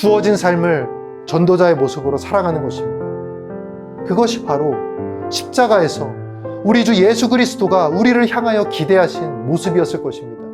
주어진 삶을 전도자의 모습으로 살아가는 것입니다. 그것이 바로 십자가에서 우리 주 예수 그리스도가 우리를 향하여 기대하신 모습이었을 것입니다.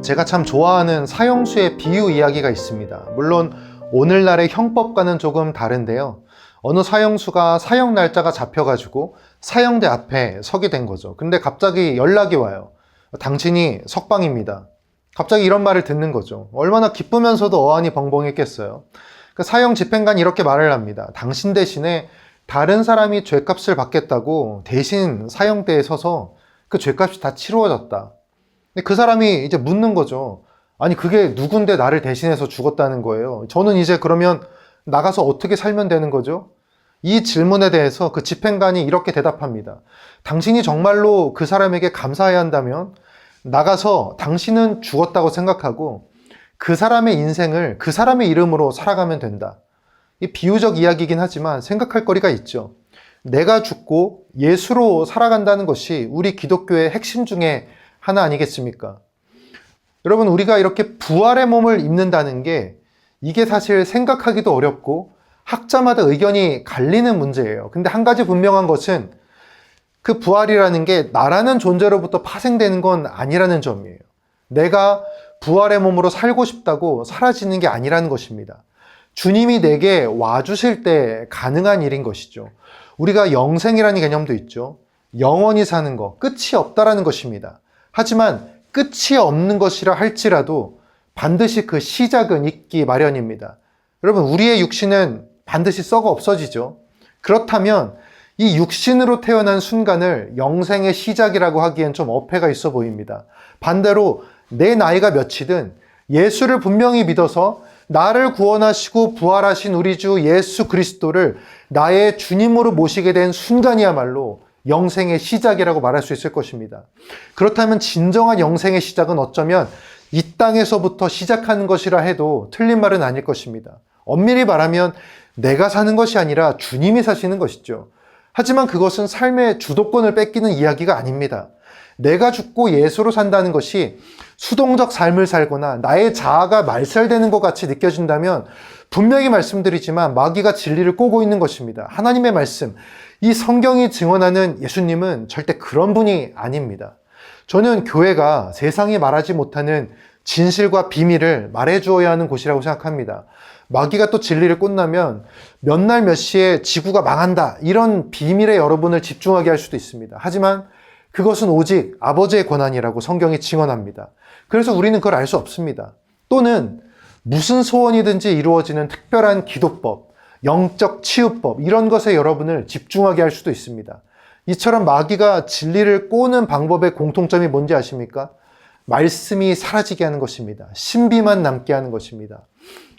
제가 참 좋아하는 사형수의 비유 이야기가 있습니다. 물론 오늘날의 형법과는 조금 다른데요. 어느 사형수가 사형 날짜가 잡혀가지고 사형대 앞에 서게 된 거죠. 근데 갑자기 연락이 와요. 당신이 석방입니다. 갑자기 이런 말을 듣는 거죠. 얼마나 기쁘면서도 어안이 벙벙했겠어요. 그 사형 집행관이 이렇게 말을 합니다. 당신 대신에 다른 사람이 죗값을 받겠다고 대신 사형대에 서서 그 죗값이 다 치루어졌다. 근데 그 사람이 이제 묻는 거죠. 아니 그게 누군데 나를 대신해서 죽었다는 거예요. 저는 이제 그러면 나가서 어떻게 살면 되는 거죠? 이 질문에 대해서 그 집행관이 이렇게 대답합니다. 당신이 정말로 그 사람에게 감사해야 한다면 나가서 당신은 죽었다고 생각하고 그 사람의 인생을 그 사람의 이름으로 살아가면 된다. 이 비유적 이야기이긴 하지만 생각할 거리가 있죠. 내가 죽고 예수로 살아간다는 것이 우리 기독교의 핵심 중에 하나 아니겠습니까? 여러분, 우리가 이렇게 부활의 몸을 입는다는 게 이게 사실 생각하기도 어렵고 학자마다 의견이 갈리는 문제예요. 근데 한 가지 분명한 것은 그 부활이라는 게 나라는 존재로부터 파생되는 건 아니라는 점이에요. 내가 부활의 몸으로 살고 싶다고 사라지는 게 아니라는 것입니다. 주님이 내게 와주실 때 가능한 일인 것이죠. 우리가 영생이라는 개념도 있죠. 영원히 사는 것, 끝이 없다라는 것입니다. 하지만 끝이 없는 것이라 할지라도 반드시 그 시작은 있기 마련입니다. 여러분, 우리의 육신은 반드시 썩어 없어지죠. 그렇다면 이 육신으로 태어난 순간을 영생의 시작이라고 하기엔 좀 어폐가 있어 보입니다. 반대로 내 나이가 몇이든 예수를 분명히 믿어서 나를 구원하시고 부활하신 우리 주 예수 그리스도를 나의 주님으로 모시게 된 순간이야말로 영생의 시작이라고 말할 수 있을 것입니다. 그렇다면 진정한 영생의 시작은 어쩌면 이 땅에서부터 시작하는 것이라 해도 틀린 말은 아닐 것입니다. 엄밀히 말하면 내가 사는 것이 아니라 주님이 사시는 것이죠. 하지만 그것은 삶의 주도권을 뺏기는 이야기가 아닙니다. 내가 죽고 예수로 산다는 것이 수동적 삶을 살거나 나의 자아가 말살되는 것 같이 느껴진다면 분명히 말씀드리지만 마귀가 진리를 꼬고 있는 것입니다. 하나님의 말씀, 이 성경이 증언하는 예수님은 절대 그런 분이 아닙니다. 저는 교회가 세상이 말하지 못하는 진실과 비밀을 말해주어야 하는 곳이라고 생각합니다. 마귀가 또 진리를 꼰나면 몇 날 몇 시에 지구가 망한다, 이런 비밀에 여러분을 집중하게 할 수도 있습니다. 하지만 그것은 오직 아버지의 권한이라고 성경이 증언합니다. 그래서 우리는 그걸 알 수 없습니다. 또는 무슨 소원이든지 이루어지는 특별한 기도법, 영적 치유법, 이런 것에 여러분을 집중하게 할 수도 있습니다. 이처럼 마귀가 진리를 꼬는 방법의 공통점이 뭔지 아십니까? 말씀이 사라지게 하는 것입니다. 신비만 남게 하는 것입니다.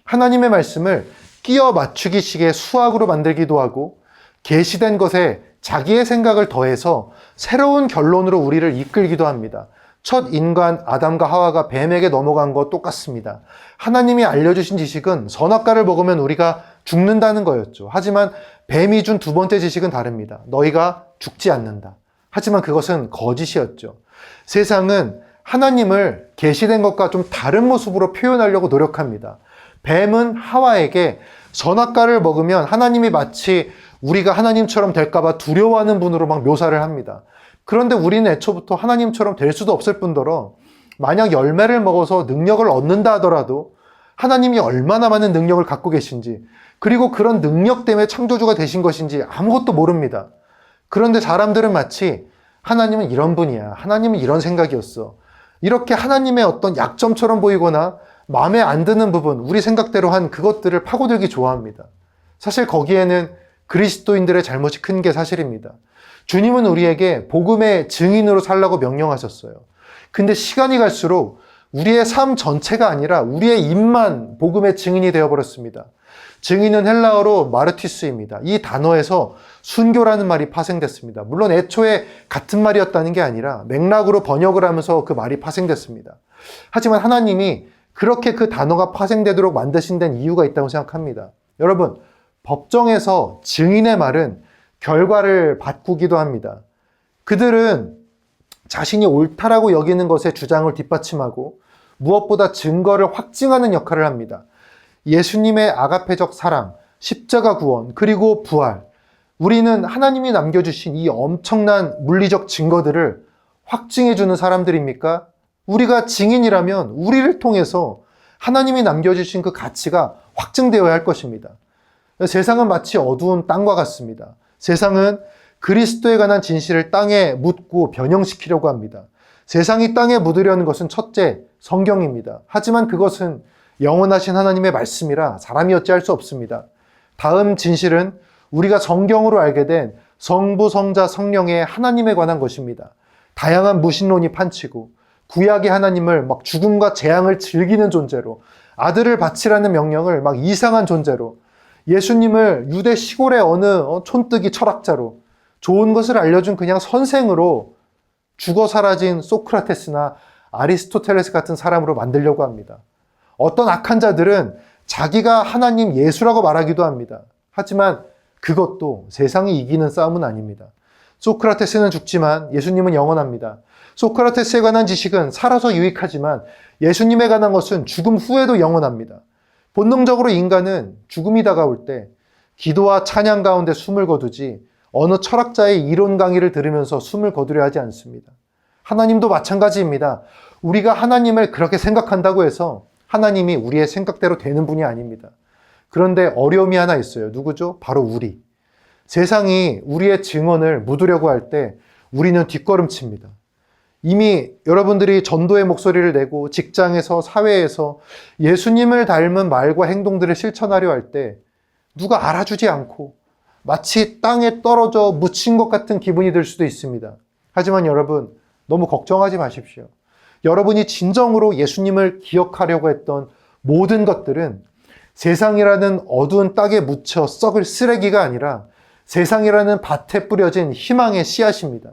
하나님의 말씀을 끼워 맞추기식의 수학으로 만들기도 하고 계시된 것에 자기의 생각을 더해서 새로운 결론으로 우리를 이끌기도 합니다. 첫 인간 아담과 하와가 뱀에게 넘어간 것 똑같습니다. 하나님이 알려주신 지식은 선악과를 먹으면 우리가 죽는다는 거였죠. 하지만 뱀이 준 두 번째 지식은 다릅니다. 너희가 죽지 않는다. 하지만 그것은 거짓이었죠. 세상은 하나님을 계시된 것과 좀 다른 모습으로 표현하려고 노력합니다. 뱀은 하와에게 선악과를 먹으면 하나님이 마치 우리가 하나님처럼 될까봐 두려워하는 분으로 막 묘사를 합니다. 그런데 우리는 애초부터 하나님처럼 될 수도 없을 뿐더러 만약 열매를 먹어서 능력을 얻는다 하더라도 하나님이 얼마나 많은 능력을 갖고 계신지, 그리고 그런 능력 때문에 창조주가 되신 것인지 아무것도 모릅니다. 그런데 사람들은 마치 하나님은 이런 분이야, 하나님은 이런 생각이었어, 이렇게 하나님의 어떤 약점처럼 보이거나 마음에 안 드는 부분, 우리 생각대로 한 그것들을 파고들기 좋아합니다. 사실 거기에는 그리스도인들의 잘못이 큰 게 사실입니다. 주님은 우리에게 복음의 증인으로 살라고 명령하셨어요. 근데 시간이 갈수록 우리의 삶 전체가 아니라 우리의 입만 복음의 증인이 되어버렸습니다. 증인은 헬라어로 마르티스입니다. 이 단어에서 순교라는 말이 파생됐습니다. 물론 애초에 같은 말이었다는 게 아니라 맥락으로 번역을 하면서 그 말이 파생됐습니다. 하지만 하나님이 그렇게 그 단어가 파생되도록 만드신 데는 이유가 있다고 생각합니다. 여러분, 법정에서 증인의 말은 결과를 바꾸기도 합니다. 그들은 자신이 옳다라고 여기는 것에 주장을 뒷받침하고 무엇보다 증거를 확증하는 역할을 합니다. 예수님의 아가페적 사랑, 십자가 구원, 그리고 부활. 우리는 하나님이 남겨주신 이 엄청난 물리적 증거들을 확증해주는 사람들입니까? 우리가 증인이라면 우리를 통해서 하나님이 남겨주신 그 가치가 확증되어야 할 것입니다. 세상은 마치 어두운 땅과 같습니다. 세상은 그리스도에 관한 진실을 땅에 묻고 변형시키려고 합니다. 세상이 땅에 묻으려는 것은 첫째, 성경입니다. 하지만 그것은 영원하신 하나님의 말씀이라 사람이 어찌할 수 없습니다. 다음 진실은 우리가 성경으로 알게 된 성부, 성자, 성령의 하나님에 관한 것입니다. 다양한 무신론이 판치고 구약의 하나님을 막 죽음과 재앙을 즐기는 존재로, 아들을 바치라는 명령을 막 이상한 존재로, 예수님을 유대 시골의 어느 촌뜨기 철학자로, 좋은 것을 알려준 그냥 선생으로 죽어 사라진 소크라테스나 아리스토텔레스 같은 사람으로 만들려고 합니다. 어떤 악한 자들은 자기가 하나님 예수라고 말하기도 합니다. 하지만 그것도 세상이 이기는 싸움은 아닙니다. 소크라테스는 죽지만 예수님은 영원합니다. 소크라테스에 관한 지식은 살아서 유익하지만 예수님에 관한 것은 죽음 후에도 영원합니다. 본능적으로 인간은 죽음이 다가올 때 기도와 찬양 가운데 숨을 거두지 어느 철학자의 이론 강의를 들으면서 숨을 거두려 하지 않습니다. 하나님도 마찬가지입니다. 우리가 하나님을 그렇게 생각한다고 해서 하나님이 우리의 생각대로 되는 분이 아닙니다. 그런데 어려움이 하나 있어요. 누구죠? 바로 우리. 세상이 우리의 증언을 묻으려고 할 때 우리는 뒷걸음칩니다. 이미 여러분들이 전도의 목소리를 내고 직장에서, 사회에서 예수님을 닮은 말과 행동들을 실천하려 할 때 누가 알아주지 않고 마치 땅에 떨어져 묻힌 것 같은 기분이 들 수도 있습니다. 하지만 여러분, 너무 걱정하지 마십시오. 여러분이 진정으로 예수님을 기억하려고 했던 모든 것들은 세상이라는 어두운 땅에 묻혀 썩을 쓰레기가 아니라 세상이라는 밭에 뿌려진 희망의 씨앗입니다.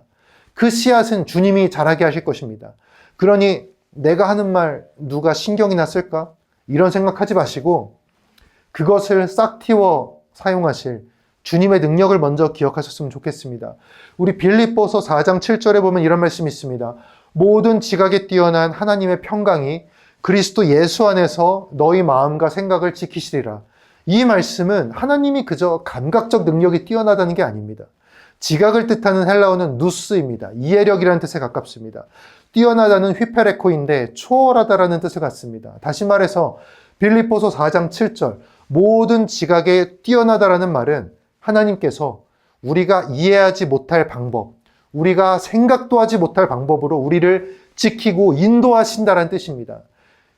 그 씨앗은 주님이 자라게 하실 것입니다. 그러니 내가 하는 말 누가 신경이나 쓸까? 이런 생각하지 마시고 그것을 싹 틔워 사용하실 주님의 능력을 먼저 기억하셨으면 좋겠습니다. 우리 빌립보서 4장 7절에 보면 이런 말씀이 있습니다. 모든 지각에 뛰어난 하나님의 평강이 그리스도 예수 안에서 너희 마음과 생각을 지키시리라. 이 말씀은 하나님이 그저 감각적 능력이 뛰어나다는 게 아닙니다. 지각을 뜻하는 헬라어는 누스입니다. 이해력이라는 뜻에 가깝습니다. 뛰어나다는 휘페레코인데 초월하다라는 뜻을 갖습니다. 다시 말해서 빌립보서 4장 7절 모든 지각에 뛰어나다라는 말은 하나님께서 우리가 이해하지 못할 방법, 우리가 생각도 하지 못할 방법으로 우리를 지키고 인도하신다라는 뜻입니다.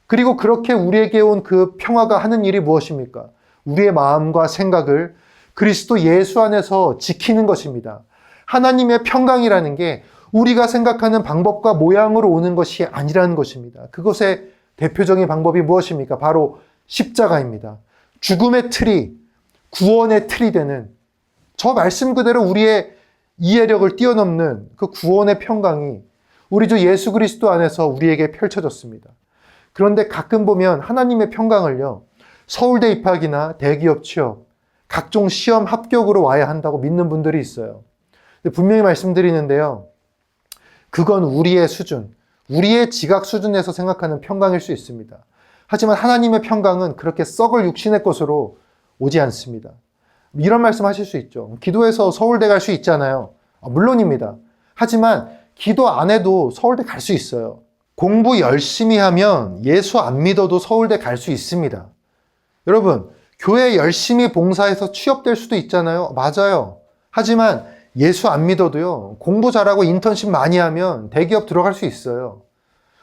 그리고 그렇게 우리에게 온 그 평화가 하는 일이 무엇입니까? 우리의 마음과 생각을 그리스도 예수 안에서 지키는 것입니다. 하나님의 평강이라는 게 우리가 생각하는 방법과 모양으로 오는 것이 아니라는 것입니다. 그것의 대표적인 방법이 무엇입니까? 바로 십자가입니다. 죽음의 틀이 구원의 틀이 되는 저 말씀 그대로 우리의 이해력을 뛰어넘는 그 구원의 평강이 우리 주 예수 그리스도 안에서 우리에게 펼쳐졌습니다. 그런데 가끔 보면 하나님의 평강을요, 서울대 입학이나 대기업 취업, 각종 시험 합격으로 와야 한다고 믿는 분들이 있어요. 근데 분명히 말씀드리는데요, 그건 우리의 수준, 우리의 지각 수준에서 생각하는 평강일 수 있습니다. 하지만 하나님의 평강은 그렇게 썩을 육신의 것으로 오지 않습니다. 이런 말씀 하실 수 있죠. 기도해서 서울대 갈 수 있잖아요. 물론입니다. 하지만 기도 안 해도 서울대 갈 수 있어요. 공부 열심히 하면 예수 안 믿어도 서울대 갈 수 있습니다. 여러분, 교회 열심히 봉사해서 취업될 수도 있잖아요. 맞아요. 하지만 예수 안 믿어도요, 공부 잘하고 인턴십 많이 하면 대기업 들어갈 수 있어요.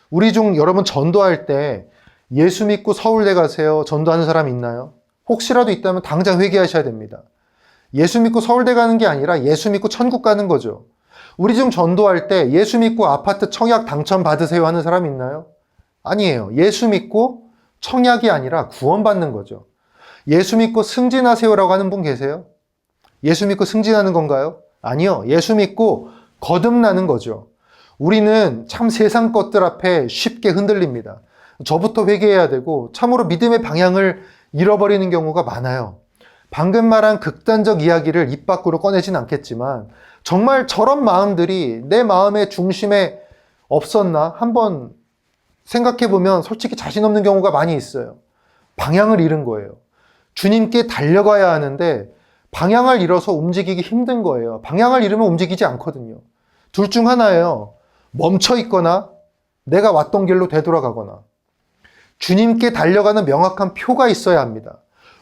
우리 중 여러분 전도할 때 예수 믿고 서울대 가세요. 전도하는 사람 있나요? 혹시라도 있다면 당장 회개하셔야 됩니다. 예수 믿고 서울대 가는 게 아니라 예수 믿고 천국 가는 거죠. 우리 중 전도할 때 예수 믿고 아파트 청약 당첨 받으세요 하는 사람 있나요? 아니에요. 예수 믿고 청약이 아니라 구원받는 거죠. 예수 믿고 승진하세요라고 하는 분 계세요? 예수 믿고 승진하는 건가요? 아니요. 예수 믿고 거듭나는 거죠. 우리는 참 세상 것들 앞에 쉽게 흔들립니다. 저부터 회개해야 되고 참으로 믿음의 방향을 잃어버리는 경우가 많아요. 방금 말한 극단적 이야기를 입 밖으로 꺼내진 않겠지만 정말 저런 마음들이 내 마음의 중심에 없었나 한번 생각해보면 솔직히 자신 없는 경우가 많이 있어요. 방향을 잃은 거예요. 주님께 달려가야 하는데 방향을 잃어서 움직이기 힘든 거예요. 방향을 잃으면 움직이지 않거든요. 둘 중 하나예요. 멈춰 있거나 내가 왔던 길로 되돌아가거나. 주님께 달려가는 명확한 표가 있어야 합니다.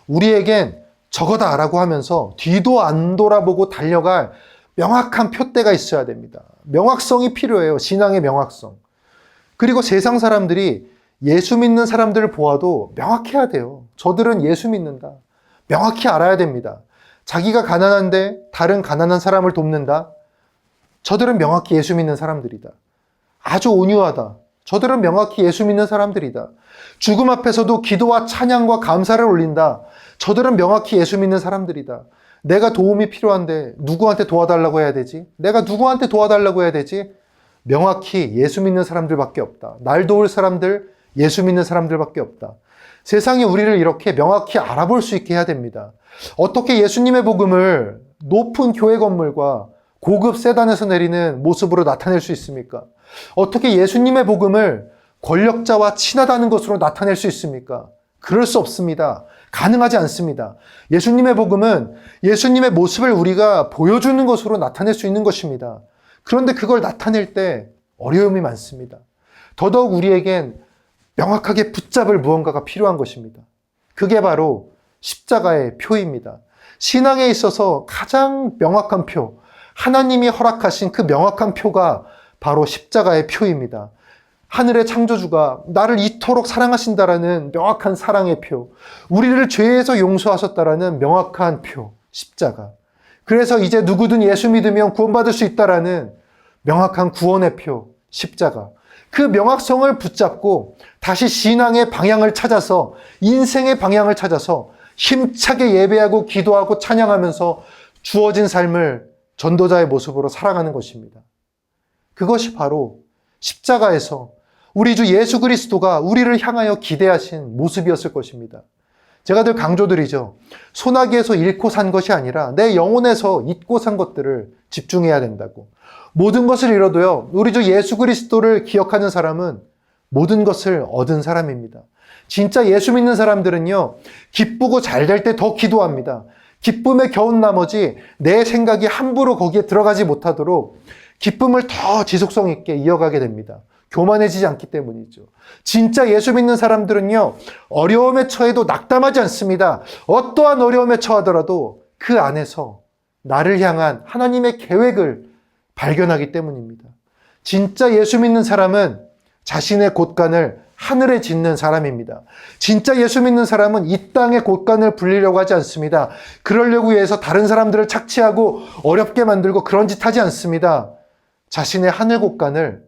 우리에겐 저거다라고 하면서 뒤도 안 돌아보고 달려갈 명확한 표대가 있어야 됩니다. 명확성이 필요해요. 신앙의 명확성. 그리고 세상 사람들이 예수 믿는 사람들을 보아도 명확해야 돼요. 저들은 예수 믿는다. 명확히 알아야 됩니다. 자기가 가난한데 다른 가난한 사람을 돕는다. 저들은 명확히 예수 믿는 사람들이다. 아주 온유하다. 저들은 명확히 예수 믿는 사람들이다. 죽음 앞에서도 기도와 찬양과 감사를 올린다. 저들은 명확히 예수 믿는 사람들이다. 내가 도움이 필요한데 누구한테 도와달라고 해야 되지? 내가 누구한테 도와달라고 해야 되지? 명확히 예수 믿는 사람들밖에 없다. 날 도울 사람들, 예수 믿는 사람들밖에 없다. 세상이 우리를 이렇게 명확히 알아볼 수 있게 해야 됩니다. 어떻게 예수님의 복음을 높은 교회 건물과 고급 세단에서 내리는 모습으로 나타낼 수 있습니까? 어떻게 예수님의 복음을 권력자와 친하다는 것으로 나타낼 수 있습니까? 그럴 수 없습니다. 가능하지 않습니다. 예수님의 복음은 예수님의 모습을 우리가 보여주는 것으로 나타낼 수 있는 것입니다. 그런데 그걸 나타낼 때 어려움이 많습니다. 더더욱 우리에겐 명확하게 붙잡을 무언가가 필요한 것입니다. 그게 바로 십자가의 표입니다. 신앙에 있어서 가장 명확한 표, 하나님이 허락하신 그 명확한 표가 바로 십자가의 표입니다. 하늘의 창조주가 나를 이토록 사랑하신다라는 명확한 사랑의 표, 우리를 죄에서 용서하셨다라는 명확한 표, 십자가. 그래서 이제 누구든 예수 믿으면 구원받을 수 있다라는 명확한 구원의 표, 십자가. 그 명확성을 붙잡고 다시 신앙의 방향을 찾아서, 인생의 방향을 찾아서 힘차게 예배하고 기도하고 찬양하면서 주어진 삶을 전도자의 모습으로 살아가는 것입니다. 그것이 바로 십자가에서 우리 주 예수 그리스도가 우리를 향하여 기대하신 모습이었을 것입니다. 제가 늘 강조드리죠. 소나기에서 잃고 산 것이 아니라 내 영혼에서 잊고 산 것들을 집중해야 된다고. 모든 것을 잃어도요, 우리 주 예수 그리스도를 기억하는 사람은 모든 것을 얻은 사람입니다. 진짜 예수 믿는 사람들은요, 기쁘고 잘 될 때 더 기도합니다. 기쁨에 겨운 나머지 내 생각이 함부로 거기에 들어가지 못하도록 기쁨을 더 지속성 있게 이어가게 됩니다. 교만해지지 않기 때문이죠. 진짜 예수 믿는 사람들은요, 어려움에 처해도 낙담하지 않습니다. 어떠한 어려움에 처하더라도 그 안에서 나를 향한 하나님의 계획을 발견하기 때문입니다. 진짜 예수 믿는 사람은 자신의 곳간을 하늘에 짓는 사람입니다. 진짜 예수 믿는 사람은 이 땅의 곳간을 불리려고 하지 않습니다. 그러려고 해서 다른 사람들을 착취하고 어렵게 만들고 그런 짓 하지 않습니다. 자신의 하늘 곳간을,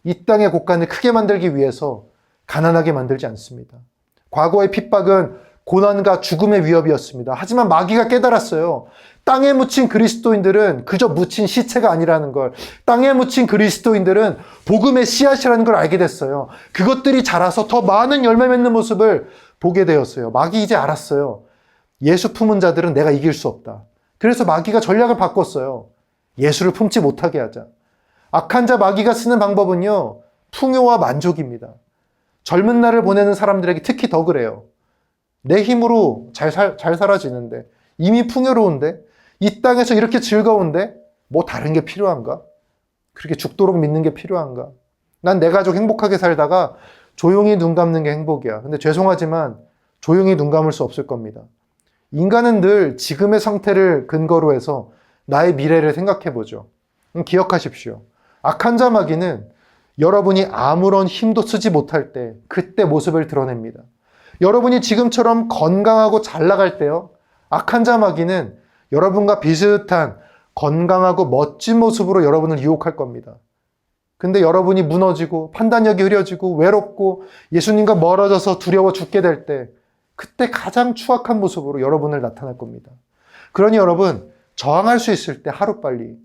이 땅의 곳간을 크게 만들기 위해서 가난하게 만들지 않습니다. 과거의 핍박은 고난과 죽음의 위협이었습니다. 하지만 마귀가 깨달았어요. 땅에 묻힌 그리스도인들은 그저 묻힌 시체가 아니라는 걸, 땅에 묻힌 그리스도인들은 복음의 씨앗이라는 걸 알게 됐어요. 그것들이 자라서 더 많은 열매 맺는 모습을 보게 되었어요. 마귀 이제 알았어요. 예수 품은 자들은 내가 이길 수 없다. 그래서 마귀가 전략을 바꿨어요. 예수를 품지 못하게 하자. 악한 자 마귀가 쓰는 방법은요, 풍요와 만족입니다. 젊은 날을 보내는 사람들에게 특히 더 그래요. 내 힘으로 잘 살아지는데, 이미 풍요로운데, 이 땅에서 이렇게 즐거운데 뭐 다른 게 필요한가? 그렇게 죽도록 믿는 게 필요한가? 난 내 가족 행복하게 살다가 조용히 눈 감는 게 행복이야. 근데 죄송하지만 조용히 눈 감을 수 없을 겁니다. 인간은 늘 지금의 상태를 근거로 해서 나의 미래를 생각해 보죠. 기억하십시오. 악한 자 마귀는 여러분이 아무런 힘도 쓰지 못할 때 그때 모습을 드러냅니다. 여러분이 지금처럼 건강하고 잘 나갈 때요, 악한 자 마귀는 여러분과 비슷한 건강하고 멋진 모습으로 여러분을 유혹할 겁니다. 근데 여러분이 무너지고 판단력이 흐려지고 외롭고 예수님과 멀어져서 두려워 죽게 될 때, 그때 가장 추악한 모습으로 여러분을 나타날 겁니다. 그러니 여러분, 저항할 수 있을 때 하루빨리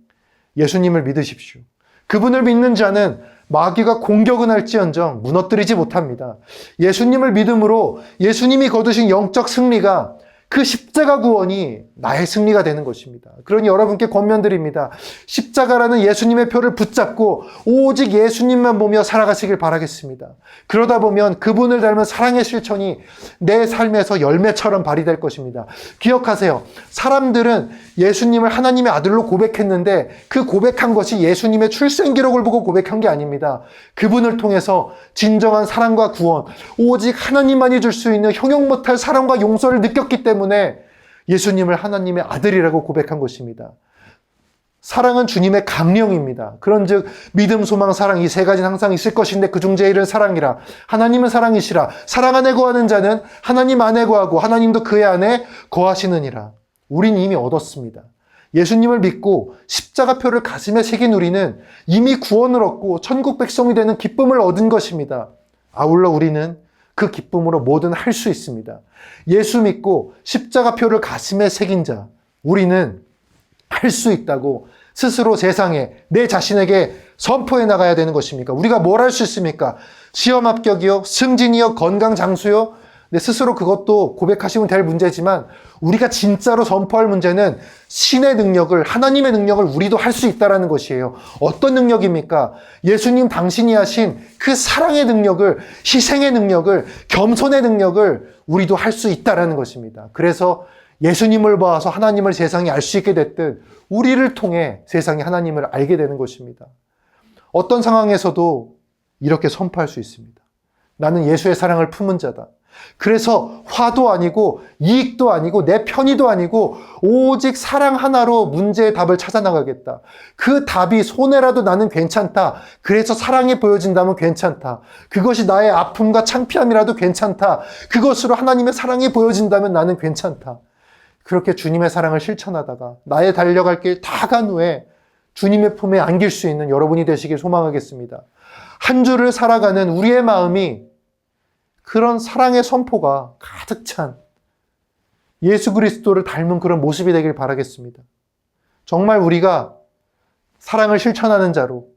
예수님을 믿으십시오. 그분을 믿는 자는 마귀가 공격은 할지언정 무너뜨리지 못합니다. 예수님을 믿음으로 예수님이 거두신 영적 승리가 그 십자가 구원이 나의 승리가 되는 것입니다. 그러니 여러분께 권면드립니다. 십자가라는 예수님의 표를 붙잡고 오직 예수님만 보며 살아가시길 바라겠습니다. 그러다 보면 그분을 닮은 사랑의 실천이 내 삶에서 열매처럼 발휘될 것입니다. 기억하세요. 사람들은 예수님을 하나님의 아들로 고백했는데 그 고백한 것이 예수님의 출생 기록을 보고 고백한 게 아닙니다. 그분을 통해서 진정한 사랑과 구원, 오직 하나님만이 줄 수 있는 형용 못할 사랑과 용서를 느꼈기 때문에 예수님을 하나님의 아들이라고 고백한 것입니다. 사랑은 주님의 강령입니다. 그런즉 믿음, 소망, 사랑 이 세 가지는 항상 있을 것인데 그중 제일은 사랑이라. 하나님은 사랑이시라. 사랑 안에 거하는 자는 하나님 안에 거하고 하나님도 그의 안에 거하시느니라. 우린 이미 얻었습니다. 예수님을 믿고 십자가표를 가슴에 새긴 우리는 이미 구원을 얻고 천국 백성이 되는 기쁨을 얻은 것입니다. 아울러 우리는 그 기쁨으로 뭐든 할 수 있습니다. 예수 믿고 십자가표를 가슴에 새긴 자, 우리는 할 수 있다고 스스로 세상에, 내 자신에게 선포해 나가야 되는 것입니까? 우리가 뭘 할 수 있습니까? 시험 합격이요? 승진이요? 건강 장수요? 네, 스스로 그것도 고백하시면 될 문제지만 우리가 진짜로 선포할 문제는 신의 능력을, 하나님의 능력을 우리도 할 수 있다는 것이에요. 어떤 능력입니까? 예수님 당신이 하신 그 사랑의 능력을, 희생의 능력을, 겸손의 능력을 우리도 할 수 있다는 것입니다. 그래서 예수님을 봐서 하나님을 세상이 알 수 있게 됐듯 우리를 통해 세상이 하나님을 알게 되는 것입니다. 어떤 상황에서도 이렇게 선포할 수 있습니다. 나는 예수의 사랑을 품은 자다. 그래서 화도 아니고 이익도 아니고 내 편의도 아니고 오직 사랑 하나로 문제의 답을 찾아 나가겠다. 그 답이 손해라도 나는 괜찮다. 그래서 사랑이 보여진다면 괜찮다. 그것이 나의 아픔과 창피함이라도 괜찮다. 그것으로 하나님의 사랑이 보여진다면 나는 괜찮다. 그렇게 주님의 사랑을 실천하다가 나의 달려갈 길 다 간 후에 주님의 품에 안길 수 있는 여러분이 되시길 소망하겠습니다. 한 주를 살아가는 우리의 마음이 그런 사랑의 선포가 가득 찬 예수 그리스도를 닮은 그런 모습이 되길 바라겠습니다. 정말 우리가 사랑을 실천하는 자로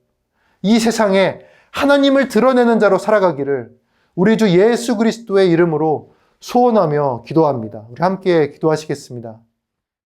이 세상에 하나님을 드러내는 자로 살아가기를 우리 주 예수 그리스도의 이름으로 소원하며 기도합니다. 우리 함께 기도하시겠습니다.